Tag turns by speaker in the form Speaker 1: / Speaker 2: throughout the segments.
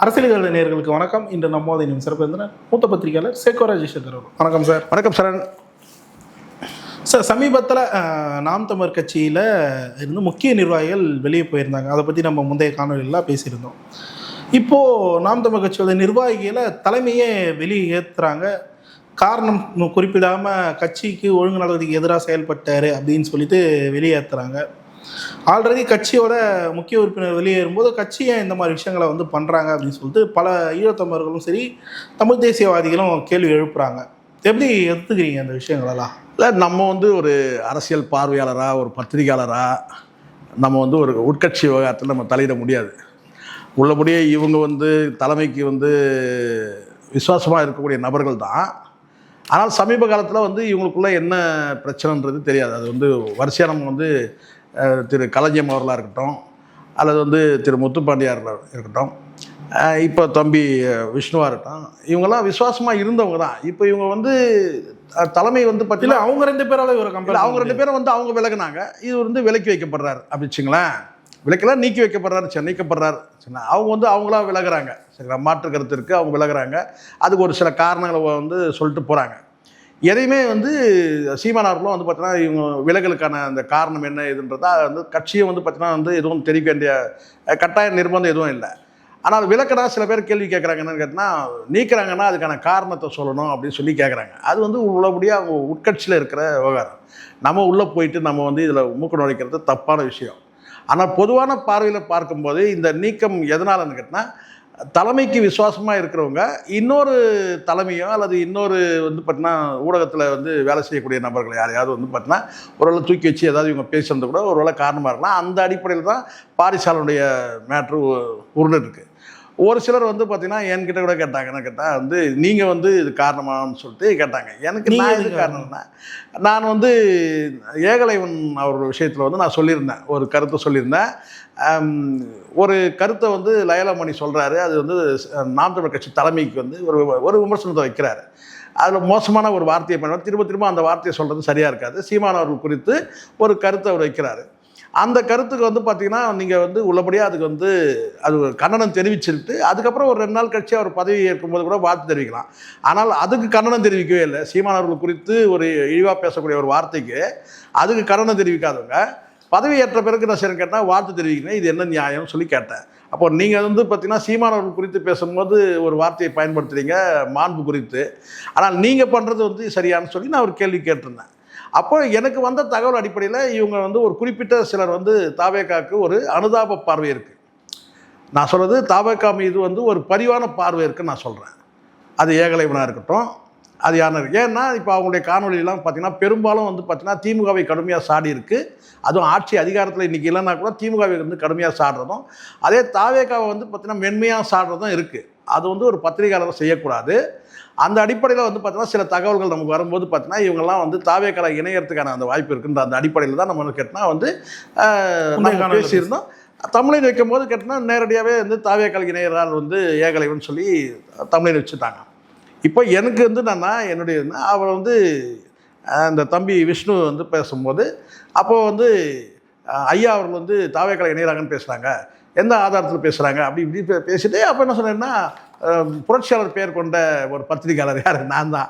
Speaker 1: அரசியல் நேயர்களுக்கு வணக்கம். இன்று நம்மோது இன்னும் சிறப்பு இருந்தனர் மூத்த பத்திரிகையாளர் சேகோ ராஜேஸ்வர் அவர்கள். வணக்கம் சார்.
Speaker 2: வணக்கம் சரண்.
Speaker 1: சார், சமீபத்தில் நாம் தமிழர் கட்சியில் இருந்து முக்கிய நிர்வாகிகள் வெளியே போயிருந்தாங்க. அதை பற்றி நம்ம முந்தைய காணொலியெல்லாம் பேசியிருந்தோம். இப்போது நாம் தமிழர் கட்சியோட நிர்வாகிகளை தலைமையே வெளியே ஏற்றுறாங்க. காரணம் குறிப்பிடாமல் கட்சிக்கு ஒழுங்கு நடவடிக்கைக்கு எதிராக செயல்பட்டார் அப்படின்னு சொல்லிட்டு வெளியேற்றுறாங்க. ஆல்ரெடி கட்சியோட முக்கிய உறுப்பினர் வெளியேறும்போது கட்சியை இந்த மாதிரி விஷயங்களை பண்ணுறாங்க அப்படின்னு சொல்லிட்டு பல ஈழத்தமிழர்களும் சரி தமிழ் தேசியவாதிகளும் கேள்வி எழுப்புறாங்க. எப்படி எடுத்துக்கிறீங்க அந்த விஷயங்களெல்லாம்?
Speaker 2: இல்லை, நம்ம ஒரு அரசியல் பார்வையாளராக, ஒரு பத்திரிகையாளராக நம்ம ஒரு உட்கட்சி விவகாரத்தில் நம்ம தலையிட முடியாது. உள்ளபடியே இவங்க தலைமைக்கு விசுவாசமாக இருக்கக்கூடிய நபர்கள் தான். ஆனால் சமீப காலத்தில் இவங்களுக்குள்ள என்ன பிரச்சனைன்றது தெரியாது. அது வரிசையாக நம்ம திரு கலைஞம் அவர்களாக இருக்கட்டும், அல்லது திரு முத்துப்பாண்டியார் இருக்கட்டும், இப்போ தம்பி விஷ்ணுவாக இருக்கட்டும், இவங்கெல்லாம் விசுவாசமாக இருந்தவங்க தான். இப்போ இவங்க தலைமை பார்த்தீங்கன்னா
Speaker 1: அவங்க ரெண்டு பேரால ஒரு கம்பெனி,
Speaker 2: அவங்க ரெண்டு பேரும் அவங்க விலகுனாங்க. இது விலக்கி வைக்கப்படுறாரு அப்படி வச்சுங்களேன். விலக்கெல்லாம் நீக்கி வைக்கப்படுறாரு, நீக்கப்படுறாரு. சரிங்களா? அவங்க அவங்களா விலகுறாங்க. சரிங்களா? மாற்று கருத்து இருக்குது, அவங்க விலகுறாங்க. அதுக்கு ஒரு சில காரணங்களை சொல்லிட்டு போகிறாங்க. எதையுமே சீமானவர்களும் பார்த்தீங்கன்னா இவங்க விலகலுக்கான அந்த காரணம் என்ன இதுன்றதா கட்சியை பார்த்தீங்கன்னா எதுவும் தெரிவிக்க வேண்டிய கட்டாய நிர்பந்தம் எதுவும் இல்லை. ஆனால் விலக்கடா சில பேர் கேள்வி கேட்குறாங்க. என்னன்னு கேட்டால், நீக்கிறாங்கன்னா அதுக்கான காரணத்தை சொல்லணும் அப்படின்னு சொல்லி கேட்குறாங்க. அது உள்ளபடியாக அவங்க உட்கட்சியில் இருக்கிற விவகாரம். நம்ம உள்ளே போயிட்டு நம்ம இதில் மூக்கு நுழைக்கிறது தப்பான விஷயம். ஆனால் பொதுவான பார்வையில் பார்க்கும்போது இந்த நீக்கம் எதனாலன்னு கேட்டால், தலைமைக்கு விசுவாசமாக இருக்கிறவங்க இன்னொரு தலைமையோ அல்லது இன்னொரு பார்த்தீங்கன்னா ஊடகத்தில் வேலை செய்யக்கூடிய நபர்கள் யாரையாவது பார்த்தீங்கன்னா ஒருவேளை தூக்கி வச்சு ஏதாவது இவங்க பேசுறது கூட ஒருவேளை காரணமாக இருக்கலாம். அந்த அடிப்படையில் தான் பாரிசாலனுடைய மேட்ரு உருண்டுருக்கு. ஒரு சிலர் பார்த்தீங்கன்னா என்கிட்ட கூட கேட்டாங்க. என்ன கேட்டால் நீங்கள் இது காரணமானு சொல்லிட்டு கேட்டாங்க. எனக்கு நான் இது காரணம்னா, நான் ஏகலைவன் அவரோட விஷயத்தில் நான் சொல்லியிருந்தேன், ஒரு கருத்தை சொல்லியிருந்தேன். ஒரு கருத்தை லயலமணி சொல்கிறாரு. அது நாம் தமிழர் கட்சி தலைமைக்கு ஒரு விமர்சனத்தை வைக்கிறாரு. அதில் மோசமான ஒரு வார்த்தையை பண்ணுவார். திரும்ப திரும்ப அந்த வார்த்தையை சொல்கிறது சரியாக இருக்காது. சீமானவர்கள் குறித்து ஒரு கருத்தை அவர் வைக்கிறாரு. அந்த கருத்துக்கு பார்த்தீங்கன்னா நீங்கள் உள்ளபடியாக அதுக்கு அது கண்டனம் தெரிவிச்சுட்டு அதுக்கப்புறம் ஒரு 2 நாள் கழிச்சு அவர் பதவி ஏற்கும்போது கூட வாழ்த்து தெரிவிக்கலாம். ஆனால் அதுக்கு கண்டனம் தெரிவிக்கவே இல்லை. சீமானவர்கள் குறித்து ஒரு இழிவாக பேசக்கூடிய ஒரு வார்த்தைக்கு அதுக்கு கண்டனம் தெரிவிக்காதவங்க பதவி ஏற்ற பிறகு நான் சரி கேட்டால் வாழ்த்து தெரிவிக்கிறேன், இது என்ன நியாயம்னு சொல்லி கேட்டேன். அப்போ நீங்கள் பார்த்தீங்கன்னா சீமானவர்கள் குறித்து பேசும்போது ஒரு வார்த்தையை பயன்படுத்துகிறீங்க, மாண்பு குறித்து. ஆனால் நீங்கள் பண்ணுறது சரியானு சொல்லி நான் ஒரு கேள்வி கேட்டிருந்தேன். அப்போ எனக்கு வந்த தகவல் அடிப்படையில் இவங்க ஒரு குறிப்பிட்ட சிலர் தாவேகாவுக்கு ஒரு அனுதாப பார்வை இருக்குது. நான் சொல்கிறது தாவேகா மீது ஒரு பரிவான பார்வை இருக்குன்னு நான் சொல்கிறேன். அது ஏகலைவனாக இருக்கட்டும், அது யாரும் இருக்குது. ஏன்னா இப்போ அவங்களுடைய காணொலியெல்லாம் பார்த்தீங்கன்னா பெரும்பாலும் பார்த்தீங்கன்னா திமுகவை கடுமையாக சாடி இருக்குது. அதுவும் ஆட்சி அதிகாரத்தில் இன்றைக்கி இல்லைன்னா கூட திமுகவை கடுமையாக சாடுறதும், அதே தாவேகாவை பார்த்தீங்கன்னா மென்மையாக சாடுறதும் இருக்குது. அது ஒரு பத்திரிகையாளர் செய்யக்கூடாது. அந்த அடிப்படையில் பார்த்தீங்கன்னா சில தகவல்கள் நமக்கு வரும்போது பார்த்தீங்கன்னா இவங்கெல்லாம் தாவேகால இணையறதுக்கான அந்த வாய்ப்பு இருக்குன்ற அந்த அடிப்படையில் தான் நம்ம கேட்டால் நம்ம பேசியிருந்தோம். தமிழில் வைக்கும்போது கேட்டால் நேரடியாகவே தாவேகால இணையரால் ஏகலைவன் சொல்லி தமிழில் வச்சுட்டாங்க. இப்போ எனக்கு என்னுடைய அவர் அந்த தம்பி விஷ்ணு பேசும்போது அப்போது ஐயா அவர்கள் தாவேகால இணையராங்கன்னு பேசுகிறாங்க, எந்த ஆதாரத்தில் பேசுகிறாங்க அப்படி இப்படி பேசிட்டு அப்போ என்ன சொன்னேன்னா, புரட்சியாளர் பெயர் கொண்ட ஒரு பத்திரிகையாளர், யார், நான் தான்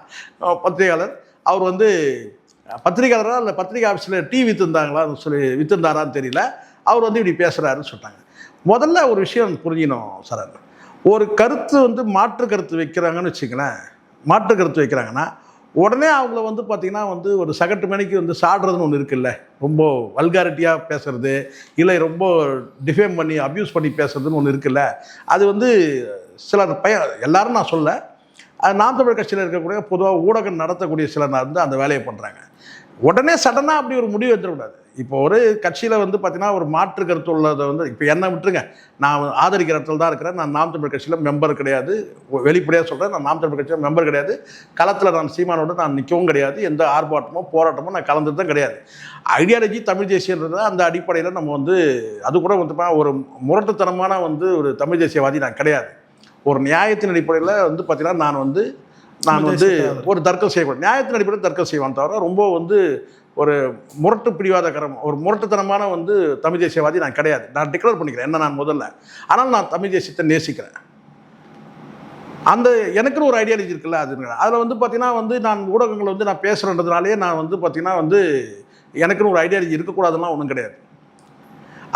Speaker 2: பத்திரிகையாளர். அவர் பத்திரிகையாளராக இல்லை பத்திரிகை ஆஃபீஸில் டீ விற்றுந்தாங்களான்னு சொல்லி விற்றுந்தாரான்னு தெரியல, அவர் இப்படி பேசுகிறாருன்னு சொல்லிட்டாங்க. முதல்ல ஒரு விஷயம் புரிஞ்சிக்கணும் சார். ஒரு கருத்து மாற்று கருத்து வைக்கிறாங்கன்னு வச்சுங்களேன், மாற்று கருத்து வைக்கிறாங்கன்னா உடனே அவங்கள பார்த்திங்கன்னா ஒரு சகட்டு மணிக்கு சாடுறதுன்னு ஒன்று இருக்குல்ல, ரொம்ப வல்காரிட்டியாக பேசுகிறது, இல்லை ரொம்ப டிஃபேம் பண்ணி அப்யூஸ் பண்ணி பேசுறதுன்னு ஒன்று இருக்குல்ல. அது சிலர் எல்லாரும் நான் சொல்ல, நாம் தமிழர் கட்சியில் இருக்கக்கூடிய பொதுவாக ஊடகம் நடத்தக்கூடிய சிலர் அந்த வேலையை பண்ணுறாங்க. உடனே சடனாக அப்படி ஒரு முடிவு எடுத்துக்கூடாது. இப்போ ஒரு கட்சியில் பார்த்தீங்கன்னா ஒரு மாற்று கருத்து உள்ளதை இப்போ என்ன விட்டுருங்க, நான் ஆதரிக்கிற இடத்துல தான் இருக்கிறேன். நான் நாம் தமிழர் கட்சியில் மெம்பர் கிடையாது, வெளிப்படையாக சொல்கிறேன். நான் நாம் தமிழர் கட்சியில் மெம்பர் கிடையாது. களத்தில் நான் சீமானோடு நான் நிற்கவும் கிடையாது. எந்த ஆர்ப்பாட்டமோ போராட்டமோ நான் கலந்தது தான் கிடையாது. ஐடியாலஜி தமிழ் தேசியன்றது அந்த அடிப்படையில் நம்ம அது கூட ஒரு முரட்டுத்தனமான ஒரு தமிழ் தேசியவாதி நான் கிடையாது. ஒரு நியாயத்தின் அடிப்படையில் பார்த்தீங்கன்னா நான் ஒரு தர்க்கம் செய்யக்கூடாது. நியாயத்தின் அடிப்படையில் தர்க்கம் செய்வான் தவிர ரொம்ப ஒரு முரட்டு பிடிவாதகரம், ஒரு முரட்டுத்தனமான தமிழ் தேசியவாதி நான் கிடையாது. நான் டிக்ளேர் பண்ணிக்கிறேன் என்ன நான் முதல்ல. ஆனால் நான் தமிழ் தேசியத்தை நேசிக்கிறேன். அந்த எனக்குன்னு ஒரு ஐடியாலஜி இருக்குல்ல, அது அதில் வந்து பார்த்தீங்கன்னா வந்து நான் ஊடகங்கள் வந்து நான் பேசுகிறன்றதுனாலே நான் வந்து பார்த்தீங்கன்னா வந்து எனக்குன்னு ஒரு ஐடியாலஜி இருக்கக்கூடாதுலாம் ஒன்றும் கிடையாது.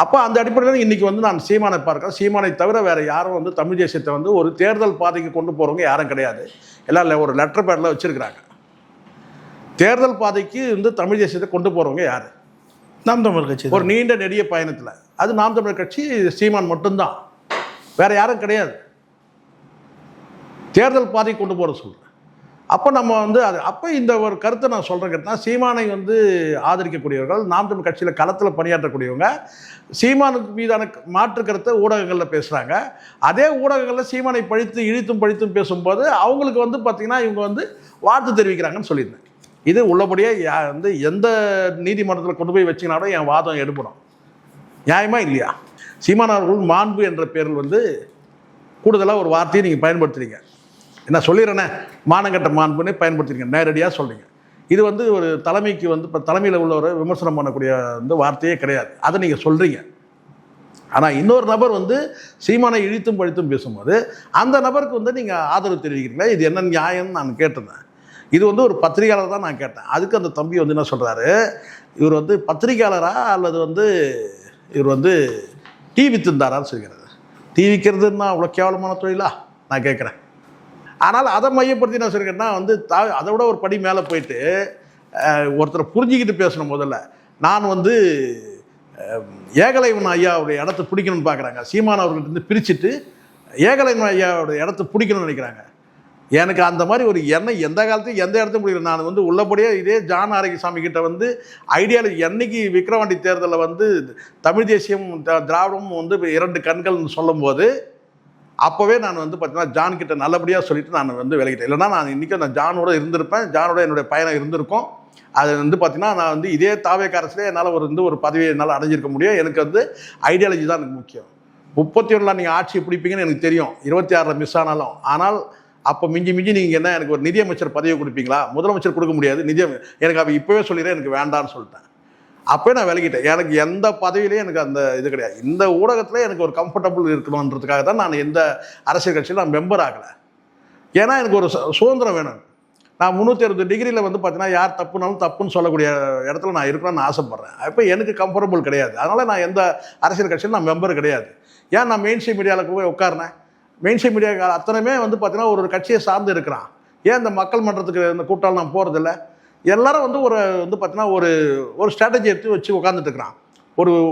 Speaker 2: அப்போ அந்த அடிப்படையில் இன்றைக்கி வந்து நான் சீமானை பார்க்குறேன். சீமானை தவிர வேறு யாரும் வந்து தமிழ் தேசியத்தை வந்து ஒரு தேர்தல் பாதைக்கு கொண்டு போகிறவங்க யாரும் கிடையாது. எல்லாம் ஒரு லெட்டர் பேடில் வச்சுருக்கிறாங்க. தேர்தல் பாதைக்கு வந்து தமிழ் தேசியத்தை கொண்டு போகிறவங்க யார்?
Speaker 1: நாம் தமிழர் கட்சி.
Speaker 2: ஒரு நீண்ட நெடிய பயணத்தில் அது நாம் தமிழர் கட்சி, சீமான் மட்டும்தான், வேறு யாரும் கிடையாது. தேர்தல் பாதைக்கு கொண்டு போகிற சொல்கிறேன். அப்போ நம்ம வந்து அது அப்போ இந்த ஒரு கருத்தை நான் சொல்கிறேன் கேட்டால், சீமானை வந்து ஆதரிக்கக்கூடியவர்கள், நாம் தமிழ் கட்சியில் களத்தில் பணியாற்றக்கூடியவங்க சீமானுக்கு மீதான மாற்று கருத்தை ஊடகங்களில் பேசுகிறாங்க. அதே ஊடகங்களில் சீமானை இழித்தும் பழித்தும் பேசும்போது அவங்களுக்கு வந்து பார்த்திங்கன்னா இவங்க வந்து வாழ்த்து தெரிவிக்கிறாங்கன்னு சொல்லியிருந்தேன். இது உள்ளபடியே வந்து எந்த நீதிமன்றத்தில் கொண்டு போய் வச்சிங்கனாலும் என் வாதம் எடுப்படும். நியாயமா இல்லையா? சீமான் அவர்கள் மாண்பு என்ற பேரில் வந்து கூடுதலாக ஒரு வார்த்தையை நீங்கள் பயன்படுத்துறீங்க. என்ன சொல்லிடுறேனே, மானங்கட்ட மாண்புன்னு பயன்படுத்துறீங்க, நேரடியாக சொல்கிறீங்க. இது வந்து ஒரு தலைமைக்கு வந்து இப்போ தலைமையில் உள்ளவரை விமர்சனம் பண்ணக்கூடிய வந்து வார்த்தையே கிடையாது. அதை நீங்கள் சொல்கிறீங்க. ஆனால் இன்னொரு நபர் வந்து சீமானை இழித்தும் பழித்தும் பேசும்போது அந்த நபருக்கு வந்து நீங்கள் ஆதரவு தெரிவிக்கிறீங்களா? இது என்ன நியாயம்னு நான் கேட்டிருந்தேன். இது வந்து ஒரு பத்திரிகையாளர் தான் நான் கேட்டேன். அதுக்கு அந்த தம்பி வந்து என்ன சொல்கிறாரு, இவர் வந்து பத்திரிகையாளரா அல்லது வந்து இவர் வந்து டீ வித்துந்தாரான்னு சொல்கிறாரு. டீ விற்கிறதுன்னா அவ்வளோ கேவலமான தொழிலா நான் கேட்குறேன். ஆனால் அதை மையப்படுத்தி நான் சொல்லிக்கிறேன்னா வந்து அதை விட ஒரு படி மேலே போயிட்டு ஒருத்தரை புரிஞ்சிக்கிட்டு பேசணும். முதல்ல நான் வந்து ஏகலைவன் ஐயாவுடைய இடத்த பிடிக்கணும்னு பார்க்குறாங்க. சீமான் அவர்கள்ட்ட பிரிச்சுட்டு ஏகலைவன் ஐயாவுடைய இடத்த பிடிக்கணும்னு நினைக்கிறாங்க. எனக்கு அந்த மாதிரி ஒரு எண்ணம் எந்த காலத்தையும் எந்த இடத்தையும் பிடிக்கல. நான் வந்து உள்ளபடியே இதே ஜான் ஆரோக்கியசாமி கிட்ட வந்து ஐடியாலஜி என்னைக்கு விக்கிரவாண்டி தேர்தலில் வந்து தமிழ் தேசியம் திராவிடமும் வந்து 2 கண்கள்னு சொல்லும்போது அப்போவே நான் வந்து பார்த்தீங்கன்னா ஜான் கிட்ட நல்லபடியாக சொல்லிவிட்டு நான் வந்து விலகிட்டேன். இல்லைனா நான் இன்றைக்கி நான் ஜானோட இருந்திருப்பேன், ஜானோட என்னுடைய பயணம் இருந்திருக்கும். அது வந்து பார்த்தீங்கன்னா நான் வந்து இதே தாவேக அரசுலேயே என்னால் ஒரு பதவியை என்னால் அடைஞ்சிருக்க முடியும். எனக்கு வந்து ஐடியாலஜி தான் எனக்கு முக்கியம். 31 நீங்கள் ஆட்சி பிடிப்பீங்கன்னு எனக்கு தெரியும், 26 மிஸ் ஆனாலும். ஆனால் அப்போ மிஞ்சி நீங்கள் என்ன எனக்கு ஒரு நிதியமைச்சர் பதவியை கொடுப்பீங்களா? முதலமைச்சர் கொடுக்க முடியாது. எனக்கு அப்போ இப்போவே சொல்லிடுறேன், எனக்கு வேண்டான்னு சொல்லிட்டேன். அப்போயே நான் விலகிட்டேன். எனக்கு எந்த பதவியிலையும் எனக்கு அந்த இது கிடையாது. இந்த ஊடகத்தில் எனக்கு ஒரு கம்ஃபர்டபுள் இருக்கணுன்றதுக்காக தான் நான் எந்த அரசியல் கட்சியில் நான் மெம்பர் ஆகலை. ஏன்னா எனக்கு ஒரு சுதந்திரம் வேணும். நான் 360 டிகிரியில் வந்து பார்த்தீங்கன்னா யார் தப்புனாலும் தப்புன்னு சொல்லக்கூடிய இடத்துல நான் இருக்கணும்னு நான் ஆசைப்பட்றேன். அப்போ எனக்கு கம்ஃபர்டபுள் கிடையாது. அதனால் நான் எந்த அரசியல் கட்சியில் நான் மெம்பர் கிடையாது. ஏன் நான் மெயின் ஸ்ட்ரீம் மீடியாவில் போய் உட்கார்னேன்? மெயின் ஸ்ட்ரீம் மீடியா அத்தனையுமே வந்து பார்த்தீங்கன்னா ஒரு கட்சியை சார்ந்து இருக்கிறான். ஏன் இந்த மக்கள் மன்றத்துக்கு இந்த கூட்டால் நான் போகிறதில்ல? எல்லாரும் வந்து வந்து பார்த்தீங்கன்னா ஒரு ஸ்ட்ராட்டஜி எடுத்து வச்சு உட்காந்துட்டு இருக்கிறான்.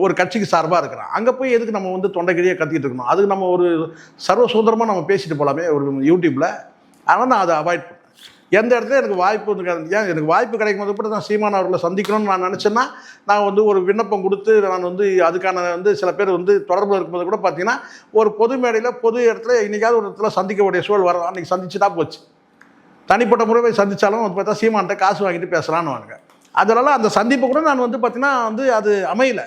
Speaker 2: ஒரு கட்சிக்கு சார்பாக இருக்கிறான். அங்கே போய் எதுக்கு நம்ம வந்து தொண்டைக்கிழியே கத்திக்கிட்டு இருக்கணும்? அதுக்கு நம்ம ஒரு சர்வ சுதந்திரமாக நம்ம பேசிட்டு போகலாமே ஒரு யூடியூப்பில். அதனால் நான் அதை அவாய்ட் பண்ணேன். எந்த இடத்துல எனக்கு வாய்ப்பு வந்து ஏன் எனக்கு வாய்ப்பு கிடைக்கும் போது கூட நான் சீமான் அவர்களை சந்திக்கணும்னு நான் நினச்சேன்னா நான் வந்து ஒரு விண்ணப்பம் கொடுத்து நான் வந்து அதுக்கான வந்து சில பேர் வந்து தொடர்பில் இருக்கும்போது கூட பார்த்தீங்கன்னா ஒரு பொது மேடையில் பொது இடத்துல இன்றைக்காவது ஒரு இடத்துல சந்திக்கக்கூடிய சூழல் வரும். அன்றைக்கி சந்திச்சுட்டா போச்சு. தனிப்பட்ட முறை சந்தித்தாலும் வந்து பார்த்தா சீமான்கிட்ட காசு வாங்கிட்டு பேசலான்னு வாங்க. அதனால் அந்த சந்திப்பை கூட நான் வந்து பார்த்தீங்கன்னா வந்து அது அமையலை.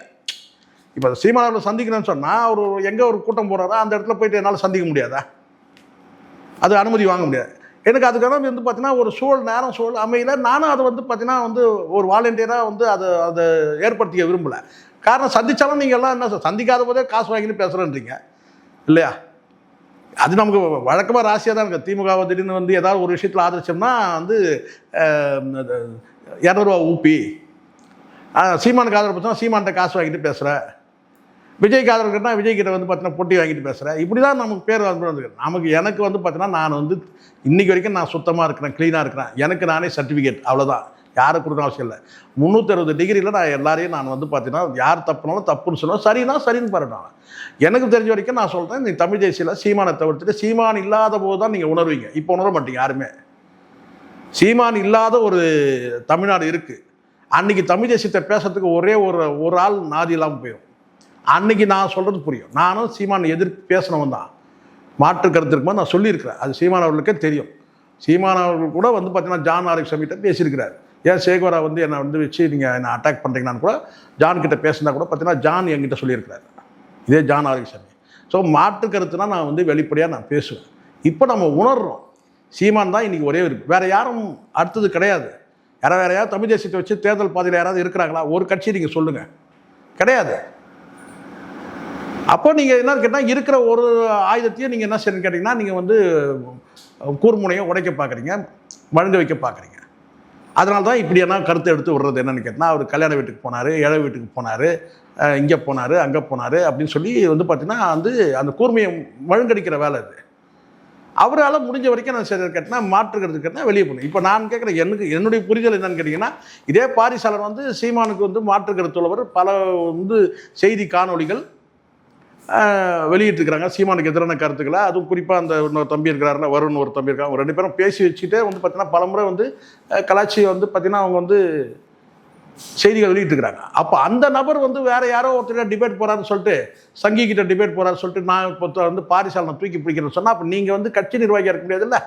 Speaker 2: இப்போ சீமான் அவர்களை சந்திக்கணும்னு சொன்னால் அவர் எங்கே ஒரு கூட்டம் போகிறாரோ அந்த இடத்துல போயிட்டு என்னால் சந்திக்க முடியாதா? அது அனுமதி வாங்க முடியாது. எனக்கு அதுக்காக வந்து பார்த்தீங்கன்னா ஒரு சூழல் அமையல. நானும் அதை வந்து பார்த்தீங்கன்னா வந்து ஒரு வாலண்டியராக வந்து அதை ஏற்படுத்திக்க விரும்பலை. காரணம் சந்தித்தாலும் நீங்கள் எல்லாம் என்ன சந்திக்காத போதே காசு வாங்கிட்டு பேசுகிறேன்றீங்க இல்லையா? அது நமக்கு வழக்கமாக ராசியாக தான் இருக்குது. திமுக திடீர்னு வந்து ஏதாவது ஒரு விஷயத்தில் ஆதரிச்சோம்னா வந்து 200 ரூபா ஊப்பி, சீமானுக்கு ஆதரவு பார்த்தோம்னா சீமான்கிட்ட காசு வாங்கிட்டு பேசுகிற, விஜய்க்கு ஆதரவு கேட்டால் விஜய்கிட்ட வந்து பார்த்தீங்கன்னா பொட்டி வாங்கிட்டு பேசுகிறேன். இப்படி தான் நமக்கு பேர் வந்து எனக்கு வந்து பார்த்தீங்கன்னா நான் வந்து இன்றைக்கி வரைக்கும் நான் சுத்தமாக இருக்கிறேன், க்ளீனாக இருக்கிறேன். எனக்கு நானே சர்டிஃபிகேட், அவ்வளோதான். யாரை கொடுக்கணும் அவசியம் இல்லை. 360 டிகிரியில் நான் எல்லாரையும் நான் வந்து பார்த்தீங்கன்னா யார் தப்புனாலும் தப்புன்னு சொன்னோம், சரினா சரின்னு பாருங்க. எனக்கு தெரிஞ்ச வரைக்கும் நான் சொல்கிறேன், நீங்கள் தமிழ் தேசியில் சீமானை தவிர்த்துட்டு சீமான் இல்லாத போது தான் நீங்கள் உணர்வீங்க. இப்போ உணர மாட்டீங்க யாருமே. சீமான் இல்லாத ஒரு தமிழ்நாடு இருக்குது. அன்றைக்கி தமிழ் தேசியத்தை பேசுறதுக்கு ஒரே ஒரு ஆள் நாதி இல்லாமல் போயிடும். அன்றைக்கி நான் சொல்கிறது புரியும். நானும் சீமான் எதிர்ப்பு பேசினவன் தான். மாற்று கருத்து இருக்கும்போது நான் சொல்லியிருக்கிறேன். அது சீமான் அவர்களுக்கே தெரியும். சீமான் அவர்கள் கூட வந்து பார்த்தீங்கன்னா ஜான் ஆரோக்கியசாமிகிட்ட பேசியிருக்கிறார். ஏன் சேகோரா வந்து என்னை வந்து வச்சு நீங்கள் என்னை அட்டாக் பண்ணுறீங்கன்னு கூட ஜான் கிட்ட பேசினா கூட பார்த்தீங்கன்னா ஜான் என்கிட்ட சொல்லியிருக்கிறார். இதே ஜான் ஆரோக்கியசாமி. ஸோ மாற்று கருத்துனா நான் வந்து வெளிப்படையாக நான் பேசுவேன். இப்போ நம்ம உணர்றோம் சீமான் தான் இன்றைக்கி ஒரே இருக்கு, வேறு யாரும் அடுத்தது கிடையாது. யாராவது தமிழ் தேசியத்தை வச்சு தேர்தல் பாதையில் யாராவது இருக்கிறாங்களா? ஒரு கட்சி நீங்கள் சொல்லுங்கள், கிடையாது. அப்போ நீங்கள் என்ன கேட்டால் இருக்கிற ஒரு ஆயுதத்தையும் நீங்கள் என்ன செய்யணும்னு கேட்டிங்கன்னா நீங்கள் வந்து கூர்முனையை உடைக்க பார்க்குறீங்க, வழங்க வைக்க பார்க்குறீங்க. அதனால தான் இப்படியான கருத்தை எடுத்து விடுறது என்னன்னு கேட்டால், அவர் கல்யாண வீட்டுக்கு போனார், ஏழை வீட்டுக்கு போனார், இங்கே போனார், அங்கே போனார் அப்படின்னு சொல்லி வந்து பார்த்தீங்கன்னா வந்து அந்த கூர்மையை வழங்கடிக்கிற வேலை இது. அவரால் முடிஞ்ச வரைக்கும் நான் சரி கேட்டேன்னா மாற்றுக்கிறது கேட்டால் வெளியே போகணும். இப்போ நான் கேட்குறேன், என்னுடைய புரிதல் என்னன்னு கேட்டிங்கன்னா, இதே பாரிசாலர் வந்து சீமானுக்கு வந்து மாற்றுக்கருத்துள்ளவர் பல வந்து செய்தி காணொளிகள் வெளியிட்டிருக்கிறாங்க சீமானுக்கு எதிரான கருத்துக்களை. அதுவும் குறிப்பாக அந்த இன்னொரு தம்பி இருக்கிறாருல, வருண் ஒரு தம்பி இருக்காங்க, 2 பேரும் பேசி வச்சுட்டே வந்து பார்த்தீங்கன்னா பலமுறை வந்து கலாச்சி வந்து பார்த்தீங்கன்னா அவங்க வந்து செய்திகள் வெளியிட்டுருக்கிறாங்க. அப்போ அந்த நபர் வந்து வேற யாரோ ஒருத்தர் டிபேட் போறாருன்னு சொல்லிட்டு, சங்கி கிட்ட டிபேட் போறாரு சொல்லிட்டு நான் இப்போ வந்து பாரிசாலனை தூக்கி பிடிக்கிறேன்னு சொன்னால் அப்போ நீங்கள் வந்து கட்சி நிர்வாகியாக இருக்க முடியாதுல்ல.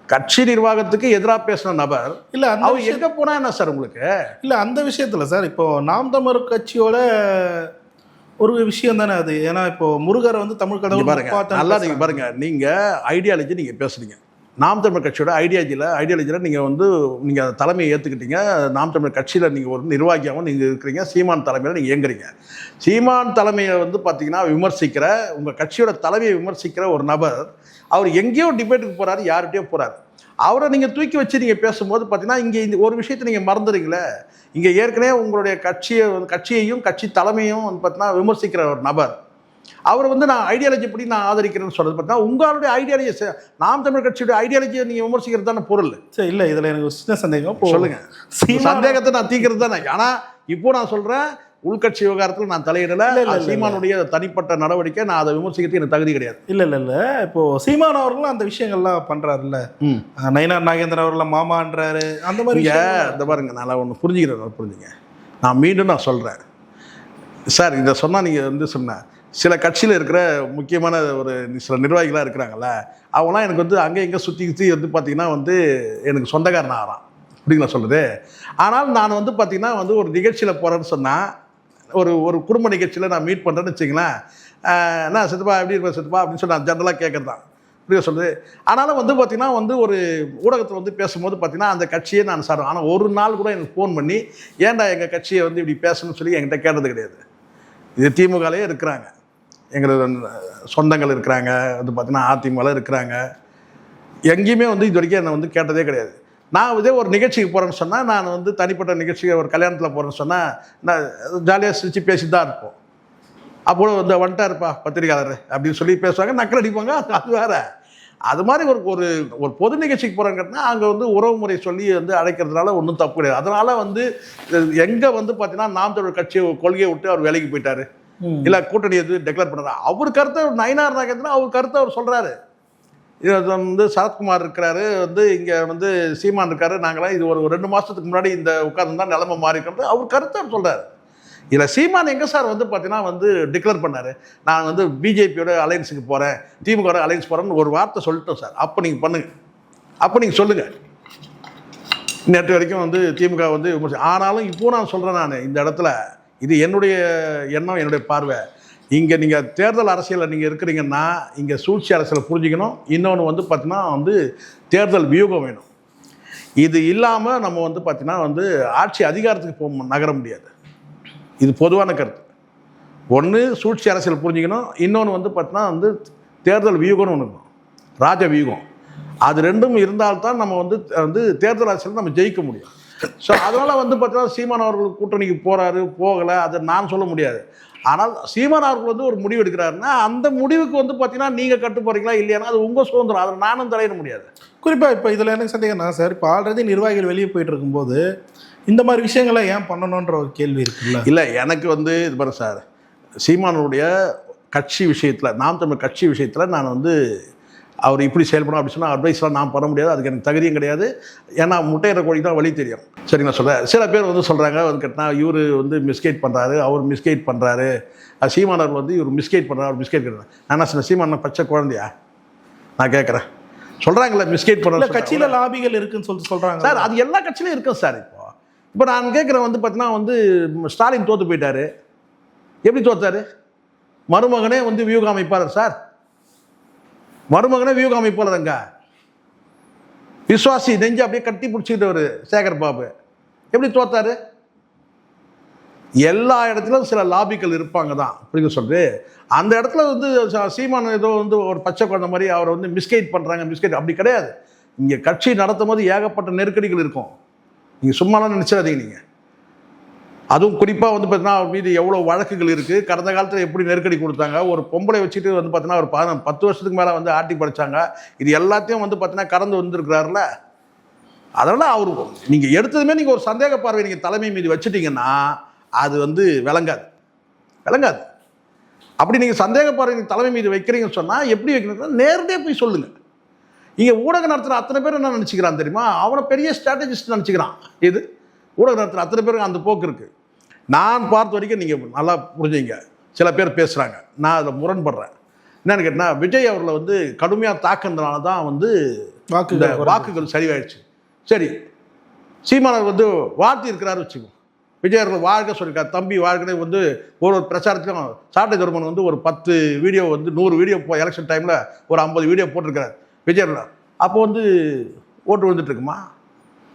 Speaker 2: கட்சி நிர்வாகத்துக்கு எதிராக பேசின நபர்
Speaker 1: இல்லை
Speaker 2: அவர் எங்கே போனால் என்ன சார் உங்களுக்கு?
Speaker 1: இல்லை அந்த விஷயத்தில் சார் இப்போ நாம் தமிழர் கட்சியோட ஒரு விஷயம் தானே அது. ஏன்னா இப்போ முருகரை வந்து தமிழ் கடவுள்
Speaker 2: பாருங்க, நல்லா நீங்கள் பாருங்க, நீங்கள் ஐடியாலஜி நீங்கள் பேசுறீங்க. நாம் தமிழர் கட்சியோட ஐடியாலஜியில் நீங்கள் வந்து நீங்கள் தலைமையை ஏற்றுக்கிட்டீங்க. நாம் தமிழர் கட்சியில் நீங்கள் ஒரு நிர்வாகியாகவும் நீங்கள் இருக்கிறீங்க. சீமான் தலைமையில் நீங்கள் இயங்குறீங்க. சீமான் தலைமையை வந்து பார்த்தீங்கன்னா விமர்சிக்கிற, உங்கள் கட்சியோட தலைமையை விமர்சிக்கிற ஒரு நபர் அவர் எங்கேயோ டிபேட்டுக்கு போகிறாரு, யார்கிட்டயோ போகிறாரு. அவரை நீங்கள் தூக்கி வச்சு நீங்கள் பேசும்போது பார்த்தீங்கன்னா இங்கே இந்த ஒரு விஷயத்தை நீங்கள் மறந்துடுறீங்களே. இங்கே ஏற்கனவே உங்களுடைய கட்சியையும் கட்சி தலைமையும் வந்து பார்த்தீங்கன்னா விமர்சிக்கிற ஒரு நபர் அவர் வந்து நான் ஐடியாலஜி படி நான் ஆதரிக்கிறேன்னு சொல்றது பார்த்தீங்கன்னா உங்களுடைய ஐடியாலஜி, நாம் தமிழ் கட்சியோட ஐடியாலஜியை நீங்கள் விமர்சிக்கிறது தானே பொருள்.
Speaker 1: சரி, இல்லை இதில் எனக்கு ஒரு சின்ன சந்தேகம்.
Speaker 2: சொல்லுங்க, சந்தேகத்தை நான் தீர்க்கிறது தானே. ஆனால் இப்போ நான் சொல்கிறேன், உள்கட்சி விவகாரத்தில் நான் தலையிடலை. சீமானுடைய தனிப்பட்ட நடவடிக்கை நான் அதை விமர்சிக்கிறதுக்கு எனக்கு தகுதி கிடையாது.
Speaker 1: இல்லை இப்போ சீமான் அவர்களும் அந்த விஷயங்கள்லாம் பண்றாருல்ல. நயினார் நாகேந்திரன் அவர்கள் மாமான்றாரு, அந்த மாதிரி
Speaker 2: இந்த பாருங்க, நான் ஒன்று புரிஞ்சுங்க. நான் மீண்டும் நான் சொல்கிறேன் சார், இதை சொன்னால் நீங்கள் வந்து சொன்ன சில கட்சியில் இருக்கிற முக்கியமான ஒரு சில நிர்வாகிகளாக இருக்கிறாங்கல்ல, அவங்களாம் எனக்கு வந்து அங்கே இங்கே சுற்றி வந்து பார்த்திங்கன்னா வந்து எனக்கு சொந்தக்காரன் ஆகிறான் அப்படிங்களா சொல்லுது. ஆனால் நான் வந்து பார்த்திங்கன்னா வந்து ஒரு நிகழ்ச்சியில் போகிறேன்னு சொன்னால், ஒரு குடும்ப நிகழ்ச்சியில் நான் மீட் பண்ணுறேன்னு வச்சிங்களேன், என்ன சித்தப்பா எப்படி இருப்பேன் சித்தப்பா அப்படின்னு சொல்லி நான் ஜென்ரலாக கேட்குறது தான் இப்படியே சொல்லுது. ஆனாலும் வந்து பார்த்திங்கன்னா வந்து ஒரு ஊடகத்தில் வந்து பேசும்போது பார்த்திங்கன்னா அந்த கட்சியை நான் சார், ஆனால் ஒரு நாள் கூட எனக்கு ஃபோன் பண்ணி ஏன்டா எங்கள் கட்சியை வந்து இப்படி பேசணும்னு சொல்லி என்கிட்ட கேட்டது கிடையாது. இது திமுகலே இருக்கிறாங்க, எங்களது சொந்தங்கள் இருக்கிறாங்க, வந்து பார்த்தீங்கன்னா அதிமுகவில் இருக்கிறாங்க, எங்கேயுமே வந்து இது வரைக்கும் என்னை வந்து கேட்டதே கிடையாது. நான் இதே ஒரு நிகழ்ச்சிக்கு போகிறேன்னு சொன்னால், நான் வந்து தனிப்பட்ட நிகழ்ச்சிக்கு ஒரு கல்யாணத்தில் போகிறேன்னு சொன்னால் நான் ஜாலியாக சிரித்து பேசி தான் இருப்போம். அப்போ வந்து வந்துட்டாருப்பா பத்திரிகையாளர் அப்படின்னு சொல்லி பேசுவாங்க, நக்கல் அடிப்பாங்க, அது வேறு. அது மாதிரி ஒரு பொது நிகழ்ச்சிக்கு போகிறாங்கன்னா அங்கே வந்து உறவு முறை சொல்லி வந்து அழைக்கிறதுனால ஒன்றும் தப்பு கிடையாது. அதனால் வந்து எங்கே வந்து பார்த்தீங்கன்னா நாம் தமிழர் கட்சி கொள்கையை விட்டு அவர் வேலைக்கு போயிட்டார், இல்லை கூட்டணி எது டிக்ளேர் பண்ணுறாரு, அவர் கருத்தை நயினார் நாகேந்திரன் அவர் கருத்தை அவர் சொல்கிறாரு. இது வந்து சரத்குமார் இருக்கிறாரு, வந்து இங்கே வந்து சீமான் இருக்காரு, நாங்களாம் இது ஒரு 2 மாதத்துக்கு முன்னாடி இந்த உட்கார்ந்து தான் நிலைமை மாறிக்கிறது அவர் கருத்தை அவர் சொல்கிறாரு. இதில் சீமான் எங்கே சார் வந்து பார்த்தீங்கன்னா வந்து டிக்ளேர் பண்ணார், நான் வந்து பிஜேபியோட அலையன்ஸுக்கு போகிறேன், திமுகவோட அலையன்ஸ் போகிறேன்னு ஒரு வார்த்தை சொல்லிட்டோம் சார். அப்போ நீங்கள் பண்ணுங்கள், அப்போ நீங்கள் சொல்லுங்கள். நேற்று வரைக்கும் வந்து திமுக வந்து ஆனாலும் இப்போ நான் சொல்கிறேன், நான் இந்த இடத்துல இது என்னுடைய எண்ணம், என்னுடைய பார்வை. இங்கே நீங்கள் தேர்தல் அரசியலில் நீங்கள் இருக்கிறீங்கன்னா இங்கே சூழ்ச்சி அரசியலை புரிஞ்சுக்கணும். இன்னொன்று வந்து பார்த்தீங்கன்னா வந்து தேர்தல் வியூகம் வேணும். இது இல்லாமல் நம்ம வந்து பார்த்தீங்கன்னா வந்து ஆட்சி அதிகாரத்துக்கு நகர முடியாது. இது பொதுவான கருத்து. ஒன்று சூழ்ச்சி அரசியல் புரிஞ்சுக்கணும், இன்னொன்று வந்து பார்த்தீங்கன்னா வந்து தேர்தல் வியூகம்னு ஒன்று இருக்கணும், ராஜ வியூகம். அது ரெண்டும் இருந்தால்தான் நம்ம வந்து தேர்தல் அரசியல் நம்ம ஜெயிக்க முடியும். ஸோ அதனால் வந்து பார்த்தீங்கன்னா சீமான் அவர்கள் கூட்டணிக்கு போகிறாரு போகலை அதை நான் சொல்ல முடியாது. ஆனால் சீமான் அவர்கள் வந்து ஒரு முடிவு எடுக்கிறாருன்னா அந்த முடிவுக்கு வந்து பார்த்தீங்கன்னா நீங்கள் கட்டு போகிறீங்களா இல்லையானா அது உங்கள் சுதந்திரம், அதை நானும் தலையிட முடியாது.
Speaker 1: குறிப்பாக இப்போ இதில் எனக்கு சந்தேகம்னா சார், இப்போ ஆல்ரெடி நிர்வாகிகள் வெளியே போயிட்டு இருக்கும்போது இந்த மாதிரி விஷயங்களை ஏன் பண்ணணுன்ற ஒரு கேள்வி இருக்குல்ல.
Speaker 2: இல்லை, எனக்கு வந்து இது பாருங்க சார், சீமானுடைய கட்சி விஷயத்தில், நாம் தமிழ் கட்சி விஷயத்தில் நான் வந்து அவர் இப்படி செயல்படும் அப்படி சொன்னால் அட்வைஸ்லாம் நான் பண்ண முடியாது, அதுக்கு எனக்கு தகுதியும் கிடையாது. ஏன்னா முட்டையிற கோழி தான் வழி தெரியும். சரி, நான் சொல்கிறேன். சில பேர் வந்து சொல்கிறாங்க வந்து கேட்டால் இவர் வந்து மிஸ்கைட் பண்ணுறாரு, அவர் மிஸ்கைட் பண்ணுறாரு, சீமானர் வந்து இவர் மிஸ்கைட் பண்ணுறாரு, அவர் மிஸ்கைட் பண்ணுறாரு. நான் என்ன சொன்னேன், சீமான பச்சை குழந்தையா நான் கேட்குறேன். சொல்கிறாங்களே மிஸ்கைட் பண்ணுற
Speaker 1: கட்சியில் லாபிகள் இருக்குன்னு சொல்லிட்டு சொல்கிறாங்க
Speaker 2: சார். அது எல்லா கட்சியிலும் இருக்கும் சார். இப்போ நான் கேட்குறேன் வந்து பார்த்தீங்கன்னா வந்து ஸ்டாலின் தோற்று போயிட்டார், எப்படி தோற்றாரு? மருமகனே வந்து வியூகம் அமைப்பார் சார், மருமகனே வியூகம் அமைப்பாளருங்க. விஸ்வாசி நெஞ்சு அப்படியே கட்டி பிடிச்சிக்கிட்டவர் சேகர் பாபு எப்படி தோத்தாரு? எல்லா இடத்துலையும் சில லாபிக்கள் இருப்பாங்க தான், புரியுது சொல்றது. அந்த இடத்துல வந்து சீமான் ஏதோ வந்து ஒரு பச்சை குழந்தை மாதிரி அவரை வந்து மிஸ்கைட் பண்ணுறாங்க, மிஸ்கைட் அப்படி கிடையாது. இங்கே கட்சி நடத்தும் போது ஏகப்பட்ட நெருக்கடிகள் இருக்கும், நீங்கள் சும்மாலாம் நினச்சிடாதீங்க. நீங்கள் அதுவும் குறிப்பாக வந்து பார்த்தீங்கன்னா அவர் மீது எவ்வளோ வழக்குகள் இருக்குது, கடந்த காலத்தில் எப்படி நெருக்கடி கொடுத்தாங்க, ஒரு பொம்பளை வச்சுட்டு வந்து பார்த்தீங்கன்னா ஒரு 10 வருஷத்துக்கு மேலே வந்து ஆட்டி படித்தாங்க, இது எல்லாத்தையும் வந்து பார்த்தீங்கன்னா கடந்து வந்துருக்கிறாருல. அதனால் அவர் நீங்கள் எடுத்ததுமே நீங்கள் ஒரு சந்தேக பார்வை நீங்கள் தலைமை மீது வச்சுட்டிங்கன்னா அது வந்து விளங்காது. அப்படி நீங்கள் சந்தேக பார்வை நீங்கள் தலைமை மீது வைக்கிறீங்கன்னு சொன்னால் எப்படி வைக்கணும்னா நேரடியாக போய் சொல்லுங்கள். இங்கே ஊடகம் நடத்துகிற அத்தனை பேர் என்ன நினச்சிக்கிறான் தெரியுமா, அவனை பெரிய ஸ்ட்ராட்டஜிஸ்ட் நினச்சிக்கிறான். இது ஊடகம் நடத்துகிற அத்தனை பேருக்கு அந்த போக்கு இருக்குது. நான் பார்த்த வரைக்கும் நீங்கள் நல்லா புரிஞ்சுங்க, சில பேர் பேசுகிறாங்க, நான் அதில் முரண்படுறேன். என்னென்னு கேட்டால் விஜய் அவர்களை வந்து கடுமையாக தாக்குனதுனால தான் வந்து வாக்குகள் சரிவாயிடுச்சு. சரி, சீமானர் வந்து வாழ்த்தி இருக்கிறாரு வச்சுக்கோ, விஜய் அவர்கள் வாழ்க்கை சொல்லியிருக்காரு, தம்பி வாழ்க்கை வந்து ஒரு பிரச்சாரத்திலும் சாட்டை தருமன் வந்து ஒரு 10 வீடியோ வந்து 100 வீடியோ எலெக்ஷன் டைமில் ஒரு 50 வீடியோ போட்டிருக்கிறார் விஜய் அவர்கள். அப்போ வந்து ஓட்டு விழுந்துட்டு இருக்குமா?